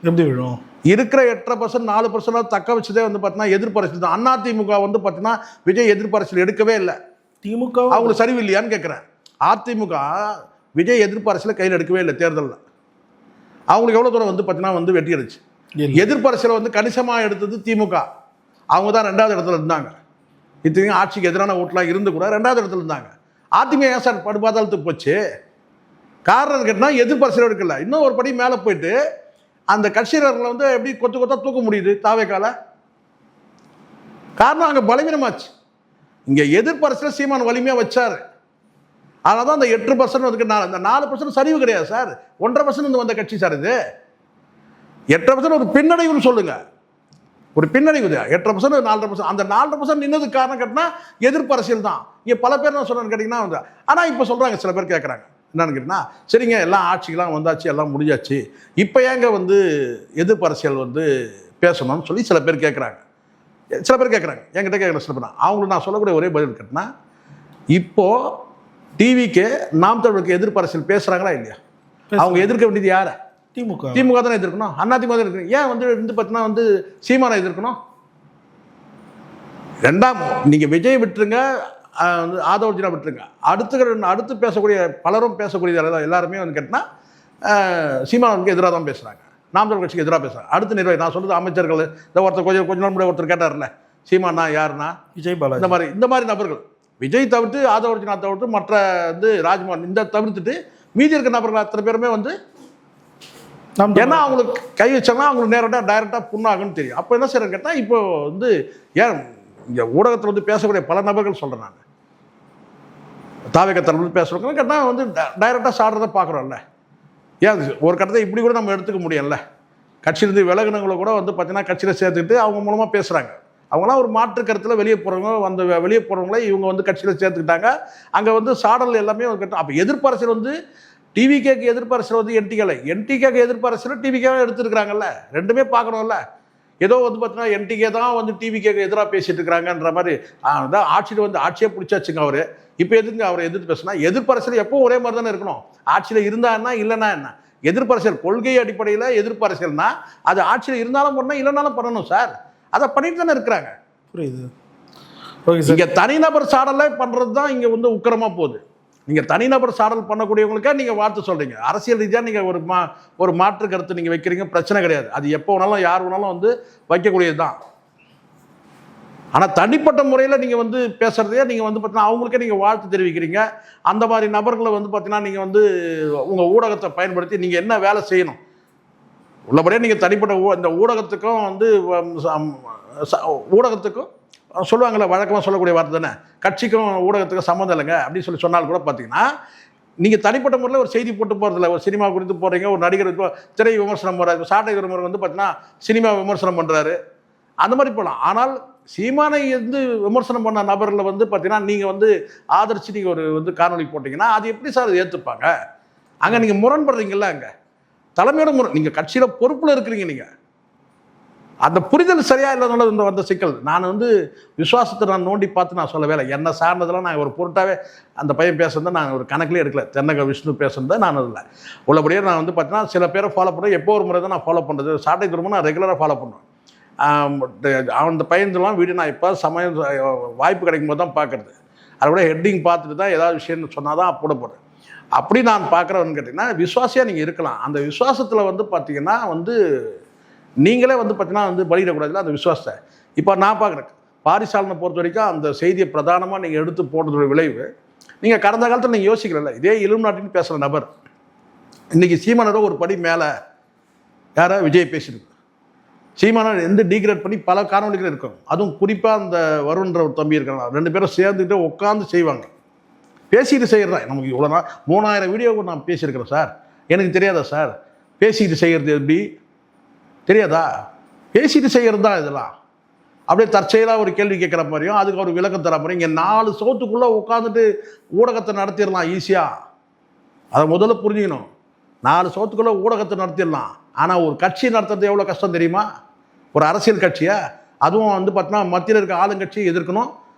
Speaker 1: எப்படி விழும்? இருக்கிற
Speaker 2: 8% 4% தக்க வச்சதே வந்து பார்த்தீங்கன்னா எதிர்ப்பரசியல் தான். அதிமுக வந்து பார்த்தீங்கன்னா விஜய் எதிர்ப்பரசியல் எடுக்கவே இல்லை.
Speaker 1: திமுக
Speaker 2: அவங்களுக்கு சரிவு இல்லையான்னு கேட்குறேன். அதிமுக விஜய் எதிர்ப்பரசியலை கையில் எடுக்கவே இல்லை தேர்தலில். அவங்களுக்கு எவ்வளோ தூரம் வந்து பார்த்தீங்கன்னா வந்து வெற்றி அடிச்சு. எதிர்ப்பரசியலை வந்து கணிசமாக எடுத்தது திமுக. அவங்க தான் 2வது இடத்துல இருந்தாங்க. இத்தனையும் ஆட்சிக்கு எதிரான ஓட்டெலாம் இருந்து கூட 2வது இடத்துல இருந்தாங்க. அதிமுக ஏன் சார் படுபாதாளத்துக்கு போச்சு? காரணம் கேட்டால் எதிர்ப்பரசியல் எடுக்கல. இன்னும் ஒரு படி மேலே போயிட்டு அந்த கட்சியினர்களை வந்து எப்படி கொத்தா தூக்க முடியுது தாவேக்கால? காரணம் அங்கே பலவீனமாச்சு. இங்கே எதிர்ப்பரசியல் சீமான் வலிமையாக வச்சார். அதனால தான் அந்த 8% அதுக்கு அந்த 4% சரிவு கிடையாது சார், 1.5% வந்த கட்சி சார் இது. 8% ஒரு பின்னடைவுன்னு சொல்லுங்க, ஒரு பின்னடைவு. 8% 4%, அந்த 4% நின்னதுக்கு காரணம் கேட்டினா எதிர்ப்பரசியல் தான். இங்கே பல பேர் நான் சொல்கிறேன்னு கேட்டிங்கன்னா வந்து, ஆனால் இப்போ சொல்கிறாங்க, சில பேர் கேட்குறாங்க என்னன்னு கேட்டிங்கன்னா, சரிங்க எல்லாம் ஆட்சிக்கெலாம் வந்தாச்சு, எல்லாம் முடிஞ்சாச்சு, இப்போ ஏங்க வந்து எதிர்ப்பரசியல் வந்து பேசணும்னு சொல்லி சில பேர் கேட்குறாங்க. என்கிட்ட கேட்குற சில பேர். அவங்களுக்கு நான் சொல்லக்கூடிய ஒரே பதில் கேட்டினா, இப்போது டிவிக்கு நாம் தமிழுக்கு எதிர்ப்பரசியல் பேசுகிறாங்களா இல்லையா? அவங்க எதிர்க்க வேண்டியது யாரை? திமுக தானே எதிர்க்கணும், அதிமுக தான் இருக்கணும். ஏன் வந்து பார்த்தீங்கன்னா வந்து சீமானை எதிர்க்கணும்? நீங்கள் விஜய் விட்டுருங்க, ஆதவர்ஜினா விட்டுருங்க, அடுத்து பேசக்கூடிய பலரும் பேசக்கூடிய எல்லாருமே வந்து கேட்டால் சீமானுக்கு எதிராக தான் பேசுகிறாங்க, நாம் தமிழ் கட்சிக்கு எதிராக பேசுகிறாங்க. அடுத்த நிர்வாகி நான் சொல்கிறது அமைச்சர்கள், இந்த ஒருத்தர் கொஞ்ச நாள் முன்னாடி ஒருத்தர் கேட்டார்ல, சீமானா யாருன்னா விஜய் பாலாஜி, இந்த மாதிரி நபர்கள், விஜய் தவிர்த்து ஆதவர்ஜினா தவிர்த்து மற்ற வந்து ராஜ்மோகன் இந்த தவிர்த்துட்டு மீதி இருக்கிற நபர்கள் அத்தனை பேருமே வந்து, ஏன்னா அவங்களுக்கு கை வச்சாங்கன்னா அவங்களுக்கு டைரெக்டாக புண்ணாகுன்னு தெரியும். அப்போ என்ன செய்யறேன்னு கேட்டால், இப்போ வந்து ஏன் இங்கே ஊடகத்தில் வந்து பேசக்கூடிய பல நபர்கள் சொல்கிறேன் நான், தாவேக்கத்தில் வந்து பேசுகிறோம் கேட்டால் வந்து டைரெக்டாக சாடுறதை பார்க்குறோம்ல. ஏன் ஒரு கட்டத்தை இப்படி கூட நம்ம எடுத்துக்க முடியும்ல. கட்சியிலேருந்து விலகினவங்களை கூட வந்து பார்த்தீங்கன்னா கட்சியில் சேர்த்துக்கிட்டு அவங்க மூலமாக பேசுகிறாங்க. அவங்களாம் ஒரு மாற்று கருத்தில் வெளியே போகிறவங்க, அந்த வெளியே போகிறவங்கள இவங்க வந்து கட்சியில் சேர்த்துக்கிட்டாங்க. அங்கே வந்து சாடல் எல்லாமே அப்போ எதிர்ப்பரசியல் வந்து டிவிகேக்கு எதிர்ப்பரசியல் வந்து என்டிகேக்கு எதிர்ப்பரசியல் டிவிகேவை எடுத்துருக்குறாங்கல்ல. ரெண்டுமே பார்க்கணும்ல. ஏதோ வந்து பார்த்தீங்கன்னா என்டிகே தான் வந்து டிவிகேக்கு எதிராக பேசிட்டு இருக்கிறாங்கன்ற மாதிரி தான் ஆட்சியில் வந்து ஆட்சியே பிடிச்சாச்சுங்க அவர். இப்போ எதுங்க அவரை எதிர்த்து பேசுனா? எதிர்ப்பரசியல் எப்போ ஒரே மாதிரி தானே இருக்கணும். ஆட்சியில் இருந்தா என்ன, இல்லைன்னா என்ன? எதிர்ப்பரசியல் கொள்கை அடிப்படையில் எதிர்ப்பரசியல்னா அது ஆட்சியில் இருந்தாலும் பண்ணணும், இல்லைனாலும் பண்ணணும் சார். அதை பண்ணிட்டு தானே இருக்கிறாங்க.
Speaker 1: புரியுது.
Speaker 2: இங்கே தனிநபர் சாடலை பண்ணுறது தான் இங்கே வந்து உக்கிரமாக போகுது. நீங்கள் தனிநபர் சாடல் பண்ணக்கூடியவங்களுக்கே நீங்கள் வாழ்த்து சொல்கிறீங்க. அரசியல் ரீதியாக நீங்கள் ஒரு மாற்று கருத்து நீங்கள் வைக்கிறீங்க, பிரச்சனை கிடையாது. அது எப்போ வேணாலும் யார் வேணாலும் வந்து வைக்கக்கூடியது தான். ஆனால் தனிப்பட்ட முறையில் நீங்கள் வந்து பேசுகிறதையே நீங்கள் வந்து பார்த்தீங்கன்னா அவங்களுக்கே நீங்கள் வாழ்த்து தெரிவிக்கிறீங்க. அந்த மாதிரி நபர்களை வந்து பார்த்தீங்கன்னா நீங்கள் வந்து உங்கள் ஊடகத்தை பயன்படுத்தி நீங்கள் என்ன வேலை செய்யணும் உள்ளபடியே நீங்கள் தனிப்பட்ட இந்த ஊடகத்துக்கும் வந்து ஊடகத்துக்கும் சொல்லுவாங்கள்ல, வழக்கமாக சொல்லக்கூடிய வார்த்தை தானே, கட்சிக்கும் ஊடகத்துக்கும் சம்மந்தம் இல்லைங்க அப்படின்னு சொல்லி சொன்னால் கூட பார்த்தீங்கன்னா நீங்கள் தனிப்பட்ட முறையில் ஒரு செய்தி போட்டு போகிறதில்ல. ஒரு சினிமா குறித்து போகிறீங்க, ஒரு நடிகர் திரை விமர்சனம் போகிறாரு, சாட்டை விமர்சனம் வந்து பார்த்தீங்கன்னா சினிமா விமர்சனம் பண்ணுறாரு, அந்த மாதிரி போகலாம். ஆனால் சீமானை வந்து விமர்சனம் பண்ண நபர்களை வந்து பார்த்தீங்கன்னா நீங்கள் வந்து ஆதரித்து நீங்கள் ஒரு வந்து காணொலி போட்டிங்கன்னா அது எப்படி சார் ஏற்றுப்பாங்க? அங்கே நீங்கள் முரண்படுறீங்கல்ல. அங்கே தலைமையோட நீங்கள் கட்சியில் பொறுப்பில் இருக்கிறீங்க. நீங்கள் அந்த புரிதல் சரியாக இல்லாதனால இந்த வந்த சிக்கல். நான் வந்து விசுவாசத்தை நான் நோண்டி பார்த்து நான் சொல்லவே இல்லை. என்ன சார்ந்ததெல்லாம் நான் ஒரு பொருட்டாகவே அந்த பையன் பேசுறதை நான் ஒரு கணக்கிலே எடுக்கல. தென்னக விஷ்ணு பேசுறதை நான் அதில் உள்ளபடியே நான் வந்து பார்த்தீங்கன்னா சில பேரை ஃபாலோ பண்ணுறேன். எப்போ ஒரு முறை தான் நான் ஃபாலோ பண்ணுறது. சாட்டை திரும்ப நான் ரெகுலராக ஃபாலோ பண்ணுவேன். அந்த பையன்லாம் வீடியோ நான் இப்போ சமயம் வாய்ப்பு கிடைக்கும் போது தான் பார்க்குறது. அதை கூட ஹெட்டிங் பார்த்துட்டு தான் ஏதாவது விஷயம்னு சொன்னால் தான் போட போகிறேன். அப்படி நான் பார்க்குறேன்னு கேட்டிங்கன்னா விசுவாசியாக நீங்கள் இருக்கலாம். அந்த விசுவாசத்தில் வந்து பார்த்தீங்கன்னா வந்து நீங்களே வந்து பார்த்தீங்கன்னா வந்து பலியிடக்கூடாதுல அந்த விசுவாசத்தை. இப்போ நான் பார்க்குறேன் பாரிசாலனை பொறுத்த வரைக்கும் அந்த செய்தியை பிரதானமாக நீங்கள் எடுத்து போடுறதோட விளைவு நீங்கள் கடந்த காலத்தில் நீங்கள் யோசிக்கல. இதே இலுமினாட்டின்னு பேசுகிற நபர் இன்றைக்கி சீமானோட ஒரு படி மேலே யாரா விஜய் பேசியிருக்கு. சீமானோட எந்த டீக்ரேட் பண்ணி பல காணொலிகள் இருக்கும். அதுவும் குறிப்பாக அந்த வருண்ன்ற ஒரு தம்பி இருக்காங்க, 2 பேரும் சேர்ந்துக்கிட்டு உட்காந்து செய்வாங்க. பேசிட்டு செய்கிறதா நமக்கு இவ்வளோ நாள் 3000 வீடியோ நான் பேசியிருக்கிறேன் சார், எனக்கு தெரியாதா சார் பேசிட்டு செய்கிறது எப்படி தெரியாதா? பேசிட்டு செய்கிறது தான் இதெல்லாம். அப்படியே தற்செயலாக ஒரு கேள்வி கேட்குற மாதிரியும் அதுக்கு ஒரு விளக்கம் தர மாதிரியும் இங்கே 4 சவுத்துக்குள்ளே உட்காந்துட்டு ஊடகத்தை நடத்திடலாம் ஈஸியாக. அதை முதல்ல புரிஞ்சுக்கணும். 4 சவுத்துக்குள்ளே ஊடகத்தை நடத்திடலாம். ஆனால் ஒரு கட்சி நடத்துறது எவ்வளோ கஷ்டம் தெரியுமா? ஒரு அரசியல் கட்சியை, அதுவும் வந்து பார்த்தீங்கன்னா மத்தியில் இருக்க ஆளுங்கட்சியை எதிர்க்கணும்,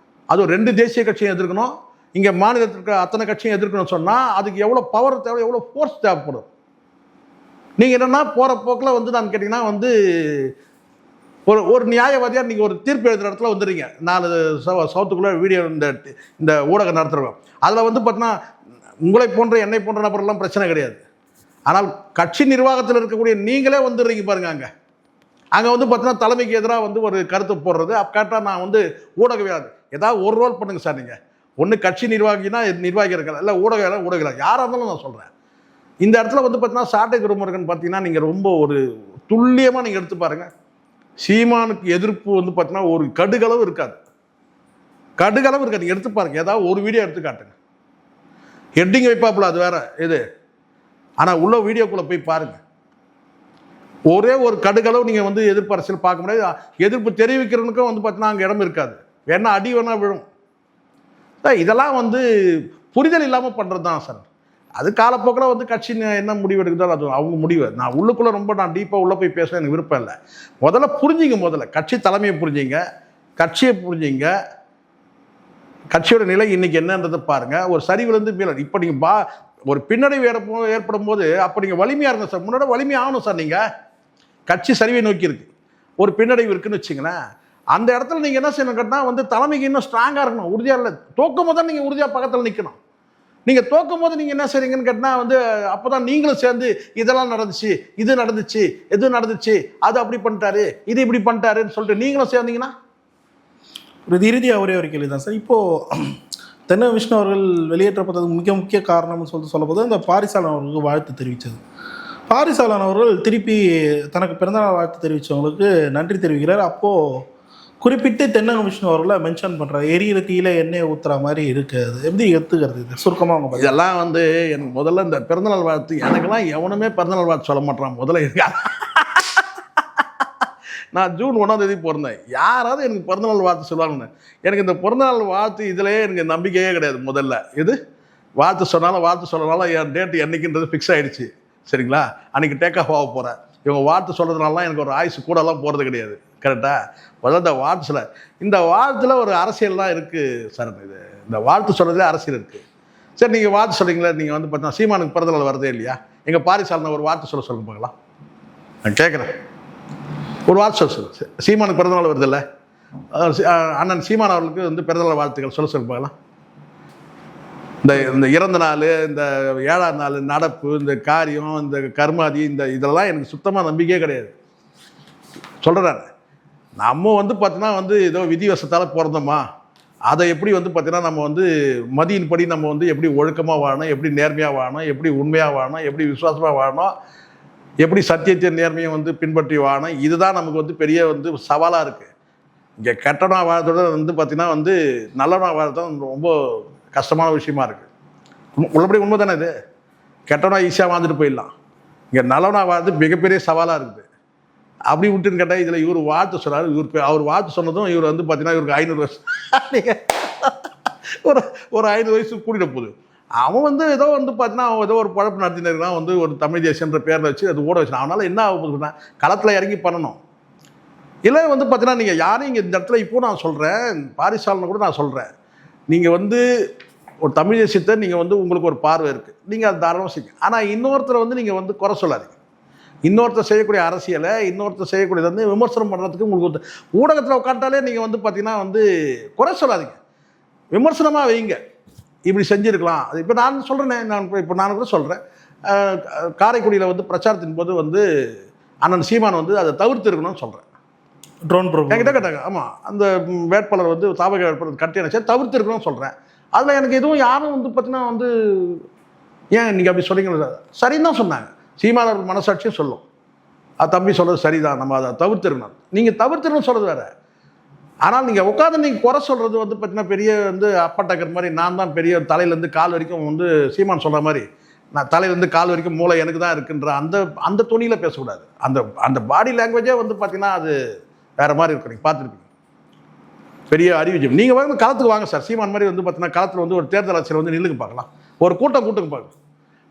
Speaker 2: அதுவும் 2 தேசிய கட்சியும் எதிர்க்கணும், இங்கே மாநிலத்தில் இருக்க அத்தனை கட்சியும் எதிர்க்கணும்னு சொன்னால் அதுக்கு எவ்வளோ பவர் தேவை, எவ்வளோ ஃபோர்ஸ் தேவைப்படும். நீங்கள் என்னென்னா போகிற போக்கில் வந்து நான் கேட்டிங்கன்னா வந்து ஒரு நியாயவாதியாக நீங்கள் ஒரு தீர்ப்பு எழுதுகிற இடத்துல வந்துடுறீங்க. 4 சவுத்துக்குள்ளே வீடியோ இந்த ஊடகம் நடத்துகிறோம். அதில் வந்து பார்த்தீங்கன்னா உங்களை போன்ற என்னை போன்ற நபரெல்லாம் பிரச்சனை கிடையாது. ஆனால் கட்சி நிர்வாகத்தில் இருக்கக்கூடிய நீங்களே வந்துடுறீங்க பாருங்க. அங்கே வந்து பார்த்தீங்கன்னா தலைமைக்கு எதிராக வந்து ஒரு கருத்து போடுறது. கேட்டால் நான் வந்து ஊடகவியலாளர் ஏதாவது ஒரு ரோல் பண்ணுங்க சார். நீங்கள் ஒன்று கட்சி நிர்வாகினா நிர்வாகி இருக்கலாம், இல்லை ஊடகவியலாளர் ஊடகவியலாளர் யாராக இருந்தாலும் நான் சொல்கிறேன். இந்த இடத்துல வந்து பார்த்தீங்கன்னா சாட்டை துரைமுருகன் பார்த்தீங்கன்னா நீங்கள் ரொம்ப ஒரு துல்லியமாக நீங்கள் எடுத்து பாருங்கள். சீமானுக்கு எதிர்ப்பு வந்து பார்த்தீங்கன்னா ஒரு கடுகளவு இருக்காது. நீங்கள் எடுத்து பாருங்க. ஏதாவது ஒரு வீடியோ எடுத்து காட்டுங்க. ஹெட்டிங் வைப்பாப்புல அது வேற இது. ஆனால் உள்ள வீடியோக்குள்ளே போய் பாருங்கள். ஒரே ஒரு கடுகளவு நீங்கள் வந்து எதிர்ப்பு அரசியல் பார்க்க முடியாது. எதிர்ப்பு தெரிவிக்கிறவனுக்கும் வந்து பார்த்தீங்கன்னா அங்கே இடம் இருக்காது. வேணா அடி வேணா விழும். இதெல்லாம் வந்து புரிதல் இல்லாமல் பண்ணுறது தான் சார். அது காலப்போக்கில் வந்து கட்சி என்ன முடிவு எடுக்குதோ அது அவங்க முடிவு. நான் உள்ளுக்குள்ளே நான் டீப்பாக உள்ளே போய் பேச எனக்கு விருப்பம் இல்லை. முதல்ல புரிஞ்சிங்க. முதல்ல கட்சி தலைமையை புரிஞ்சிங்க, கட்சியை புரிஞ்சிங்க, கட்சியோட நிலை இன்னைக்கு என்னன்றதை பாருங்கள். ஒரு சரிவிலேருந்து மேலே இப்போ நீங்கள் ஒரு பின்னடைவு ஏற்படும் போது அப்போ நீங்கள் வலிமையாக இருங்க சார். முன்னாடி வலிமை ஆகணும் சார். நீங்கள் கட்சி சரிவை நோக்கி இருக்கு, ஒரு பின்னடைவு இருக்குன்னு வச்சுங்களேன். அந்த இடத்துல நீங்கள் என்ன செய்யணும் கேட்டால் வந்து தலைமைக்கு இன்னும் ஸ்ட்ராங்காக இருக்கணும். உறுதியாக இல்லை தோக்கும் போது தான் நீங்கள் உறுதியாக பக்கத்தில் நிற்கணும். நீங்கள் தோக்கும் போது நீங்கள் என்ன செய்றீங்கன்னு கேட்டால் வந்து அப்போ தான் நீங்களும் சேர்ந்து இதெல்லாம் நடந்துச்சு, இது நடந்துச்சு, எது நடந்துச்சு, அது அப்படி பண்ணிட்டாரு, இது இப்படி பண்ணிட்டாருன்னு சொல்லிட்டு நீங்களும் சேர்ந்தீங்கன்னா
Speaker 1: ஒரு இறுதியாக ஒரே ஒரு கேள்வி தான் சார். இப்போது தென்ன விஷ்ணு அவர்கள் வெளியேற்றப்பட்டதுக்கு முக்கிய காரணம்னு சொல்லும்போது அந்த பாரிசாலன் அவர்களுக்கு வாழ்த்து தெரிவித்தது. பாரிசாலன் அவர்கள் திருப்பி தனக்கு பிறந்தநாள் வாழ்த்து தெரிவித்தவங்களுக்கு நன்றி தெரிவிக்கிறார். அப்போது குறிப்பிட்டு தென்னக விஷ்ணு அவர்களை மென்ஷன் பண்ணுறாரு. எரியிற கீழே எண்ணெய் ஊற்றுற மாதிரி இருக்குது. எப்படி எடுத்துக்கிறது இது சுருக்கமாக அவங்க?
Speaker 2: இதெல்லாம் வந்து முதல்ல இந்த பிறந்தநாள் வாழ்த்து எனக்கெல்லாம் எவனுமே பிறந்தநாள் வாழ்த்து சொல்ல மாட்டான். முதல்ல இருக்கா நான் ஜூன் 1ஆம் தேதி பிறந்தேன். யாராவது எனக்கு பிறந்தநாள் வாழ்த்து சொல்லுவாங்கன்னு எனக்கு இந்த பிறந்தநாள் வாழ்த்து இதிலே எனக்கு நம்பிக்கையே கிடையாது. முதல்ல இது வாழ்த்து சொன்னாலும் வாழ்த்து சொல்லனாலும் என் டேட்டு என்றைக்குன்றது ஃபிக்ஸ் ஆகிடுச்சு. சரிங்களா? அன்றைக்கி டேக் ஆஃப் ஆக போகிறேன். இவங்க வாழ்த்து சொல்கிறதுனாலாம் எனக்கு ஒரு ஆயுசு கூடலாம் போகிறது கிடையாது. கரெக்டாக? முதல்ல இந்த வாழ்த்துல இந்த வாழ்த்தில் ஒரு அரசியல்லாம் இருக்குது சார். இந்த வாழ்த்து சொல்கிறதுலே அரசியல் இருக்குது. சரி, நீங்கள் வாழ்த்து சொல்கிறீங்களா? நீங்கள் வந்து பார்த்தீங்கன்னா சீமானுக்கு பிறந்தநாள் வருதே இல்லையா? எங்கள் பாரிசாலனை ஒரு வாழ்த்து சொல்லுங்க பார்க்கலாம். நான் கேட்குறேன், ஒரு வார்த்தை சொல்லு. சீமானுக்கு பிறந்தநாள் வருது இல்லை, அண்ணன் சீமான் அவர்களுக்கு வந்து பிறந்தநாள் வாழ்த்துக்கள் சொல்ல பார்க்கலாம். இந்த இறந்த நாள், இந்த 7ஆம் நாள் நடப்பு, இந்த காரியம், இந்த கர்மாதி, இதெல்லாம் எனக்கு சுத்தமாக நம்பிக்கையே கிடையாது. சொல்கிறேன், நம்ம வந்து பார்த்தீங்கன்னா வந்து ஏதோ விதிவசத்தால் பிறந்தோமா, அதை எப்படி வந்து பார்த்தீங்கன்னா நம்ம வந்து மதியின் படி நம்ம வந்து எப்படி ஒழுக்கமாக வாழணும், எப்படி நேர்மையாக வாழணும், எப்படி உண்மையாக வாழணும், எப்படி விசுவாசமாக வாழணும், எப்படி சத்தியத்தை நேர்மையை வந்து பின்பற்றி வாழணும். இதுதான் நமக்கு வந்து பெரிய வந்து சவாலாக இருக்குது. இங்கே கெட்டனா வாழத்தோட வந்து பார்த்திங்கன்னா வந்து நல்லவனா வாழத்தான் ரொம்ப கஷ்டமான விஷயமா இருக்குது. உள்ளபடி உண்மை தானே இது? கெட்டவனா ஈஸியாக வாழ்ந்துட்டு போயிடலாம். இங்கே நல்லவனா வாழ்றது மிகப்பெரிய சவாலாக இருக்குது. அப்படி விட்டுன்னு கேட்டால் இதில் இவர் வாழ்த்து சொன்னார். அவர் வாழ்த்து சொன்னதும் இவர் வந்து பார்த்தீங்கன்னா இவருக்கு 500 வருஷம் ஒரு 500 வயசு கூட்டிகிட்ட போகுது. அவன் வந்து ஏதோ வந்து பார்த்தீங்கன்னா அவன் ஏதோ ஒரு பழப்பு நடத்தினருக்கான் வந்து ஒரு தமிழ் தேசியன்ற பேரில் வச்சு அது ஓட வச்சு அவனால் என்ன ஆக போகுதுன்னா களத்தில் இறங்கி பண்ணணும். இல்லை வந்து பார்த்தீங்கன்னா நீங்கள் யாரையும் இங்கே இந்த இடத்துல இப்போ நான் சொல்கிறேன், பாரிசாலனை கூட நான் சொல்கிறேன், நீங்கள் வந்து ஒரு தமிழ் தேசியத்தை நீங்கள் வந்து உங்களுக்கு ஒரு பார்வை இருக்குது, நீங்கள் அது தாராளமாக செய்யுங்க. ஆனால் இன்னொருத்தரை வந்து நீங்கள் வந்து குறை சொல்லாதீங்க. இன்னொருத்தர் செய்யக்கூடிய அரசியலை இன்னொருத்தர் செய்யக்கூடியது வந்து விமர்சனம் பண்ணுறதுக்கு உங்களுக்கு ஊடகத்தில் உட்காந்துட்டாலே நீங்கள் வந்து பார்த்தீங்கன்னா வந்து குறை சொல்லாதீங்க, விமர்சனமாக வைங்க. இப்படி செஞ்சுருக்கலாம். அது இப்போ நான் சொல்கிறேனே, நான் கூட சொல்கிறேன், காரைக்குடியில் வந்து பிரச்சாரத்தின் போது வந்து அண்ணன் சீமான் வந்து அதை தவிர்த்து இருக்கணும்னு சொல்கிறேன்.
Speaker 1: ட்ரோன்
Speaker 2: என்கிட்ட கேட்டாங்க. ஆமாம், அந்த வேட்பாளர் வந்து தாவக வேட்பாளர் கட்டி அணைச்சா தவிர்த்து இருக்கணும்னு சொல்கிறேன். அதில் எனக்கு எதுவும் யாரும் வந்து பார்த்தீங்கன்னா வந்து ஏன் நீங்கள் அப்படி சொல்றீங்க, சரின்னு தான் சொன்னாங்க. சீமானவர் மனசாட்சியும் சொல்லும், அது தம்பி சொல்கிறது சரிதான், நம்ம அதை தவிர்த்துருக்கணும். நீங்கள் தவிர்த்துருன்னு சொல்கிறது வேறு. ஆனால் நீங்கள் உட்காந்து நீங்கள் குறை சொல்கிறது வந்து பார்த்தீங்கன்னா பெரிய வந்து அப்பட்டக்கர் மாதிரி, நான் தான் பெரிய தலையிலேருந்து கால் வரைக்கும் வந்து சீமான் சொல்கிற மாதிரி, நான் தலையிலேருந்து கால் வரைக்கும் மூளை எனக்கு தான் இருக்குன்ற அந்த துணியில் பேசக்கூடாது. அந்த பாடி லாங்குவேஜே வந்து பார்த்தீங்கன்னா அது வேறு மாதிரி இருக்கும். நீங்கள் பார்த்துருப்பீங்க, பெரிய அறிவிஜயம். நீங்கள் வந்து களத்துக்கு வாங்க சார், சீமான் மாதிரி வந்து பார்த்தீங்கன்னா களத்தில் வந்து ஒரு தேர்தல் அரசியல் வந்து நில்லுக்கு பார்க்கலாம், ஒரு கூட்டுக்கு பார்க்கலாம்.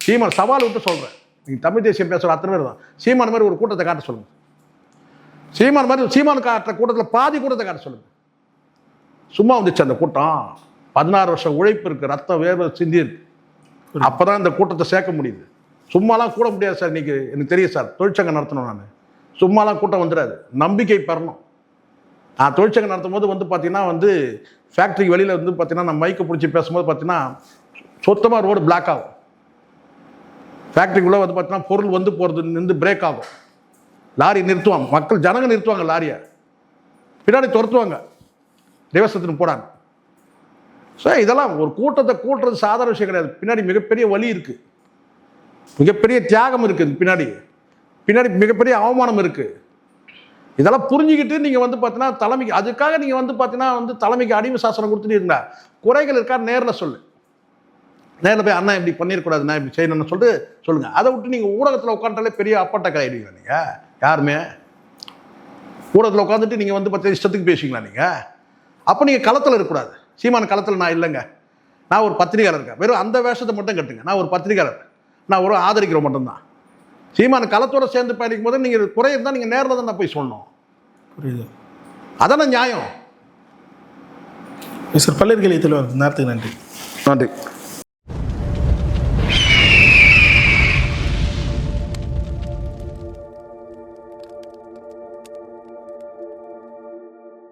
Speaker 2: சீமான் சவால் விட்டு சொல்கிறேன், நீங்கள் தமிழ் தேசியம் பேசுகிற அத்தனை பேர் தான். சீமான் மாதிரி ஒரு கூட்டத்தை காட்ட சொல்லுங்கள். சீமான் மாதிரி சீமான் காட்டுற கூட்டத்தில் பாதி கூட்டத்தை காட்ட சொல்லுங்கள். சும்மா வந்துச்சு அந்த கூட்டம், 16 வருஷம் உழைப்பு இருக்குது, ரத்தம் வேர்வை சிந்தி இருக்கு. அப்போ தான் இந்த கூட்டத்தை சேர்க்க முடியுது. சும்மாலாம் கூட முடியாது சார். இன்றைக்கி எனக்கு தெரியும் சார், தொழிற்சங்கம் நடத்தணும். நான் சும்மாலாம் கூட்டம் வந்துடாது, நம்பிக்கை பெறணும். நான் தொழிற்சங்கம் நடத்தும் போது வந்து பார்த்தீங்கன்னா வந்து ஃபேக்ட்ரிக்கு வெளியில் வந்து பார்த்தீங்கன்னா நான் மைக்கை பிடிச்சி பேசும்போது பார்த்தீங்கன்னா சுத்தமாக ரோடு பிளாக் ஆகும். ஃபேக்ட்ரிக்குள்ளே வந்து பார்த்தீங்கன்னா பொருள் வந்து போகிறது நின்று பிரேக் ஆகும், லாரி நிறுத்துவாங்க, மக்கள் ஜனங்க நிறுத்துவாங்க, லாரியை பின்னாடி துரத்துவாங்க, ரிவர்ஸ் போடாங்க. ஸோ இதெல்லாம் ஒரு கூட்டத்தை கூட்டுறது சாதாரண விஷயம் கிடையாது. பின்னாடி மிகப்பெரிய வலி இருக்குது, மிகப்பெரிய தியாகம் இருக்குது, பின்னாடி மிகப்பெரிய அவமானம் இருக்குது. இதெல்லாம் புரிஞ்சுக்கிட்டு நீங்கள் வந்து பார்த்தீங்கன்னா தலைமைக்கு, அதுக்காக நீங்கள் வந்து பார்த்தீங்கன்னா வந்து தலைமைக்கு அடிமை சாசனம் கொடுத்துட்டு இருந்தா குறைகள் இருக்கா நேரில் சொல்லு, நேரில் போய் அண்ணா இப்படி பண்ணிடக்கூடாது, நான் இப்படி செய்யணும்னு சொல்லிட்டு சொல்லுங்கள். அதை விட்டு நீங்கள் ஊடகத்தில் உட்காந்துட்டாலே பெரிய அப்பட்ட கலாயிடுவீங்களா? நீங்கள் யாருமே ஊடகத்தில் உட்காந்துட்டு நீங்கள் வந்து பார்த்தீங்கன்னா இஷ்டத்துக்கு பேசுவீங்களா? நீங்கள் அப்போ நீங்கள் களத்தில் இருக்கக்கூடாது. சீமான களத்தில் நான் இல்லைங்க, நான் ஒரு பத்திரிகையாளர் இருக்கேன், வெறும் அந்த வேஷத்தை மட்டும் கட்டுங்க, நான் ஒரு பத்திரிகையாளர், நான் ஒரு ஆதரிக்கிற மட்டும்தான். சீமான களத்தோடு சேர்ந்து பயணிக்கும் போது நீங்கள் குறை இருந்தால் நீங்கள் நேரில் தான் போய் சொல்லணும்.
Speaker 1: புரியுது,
Speaker 2: அதான நியாயம்.
Speaker 1: சார். பல்வேறு நேரத்துக்கு நன்றி.
Speaker 2: நன்றி.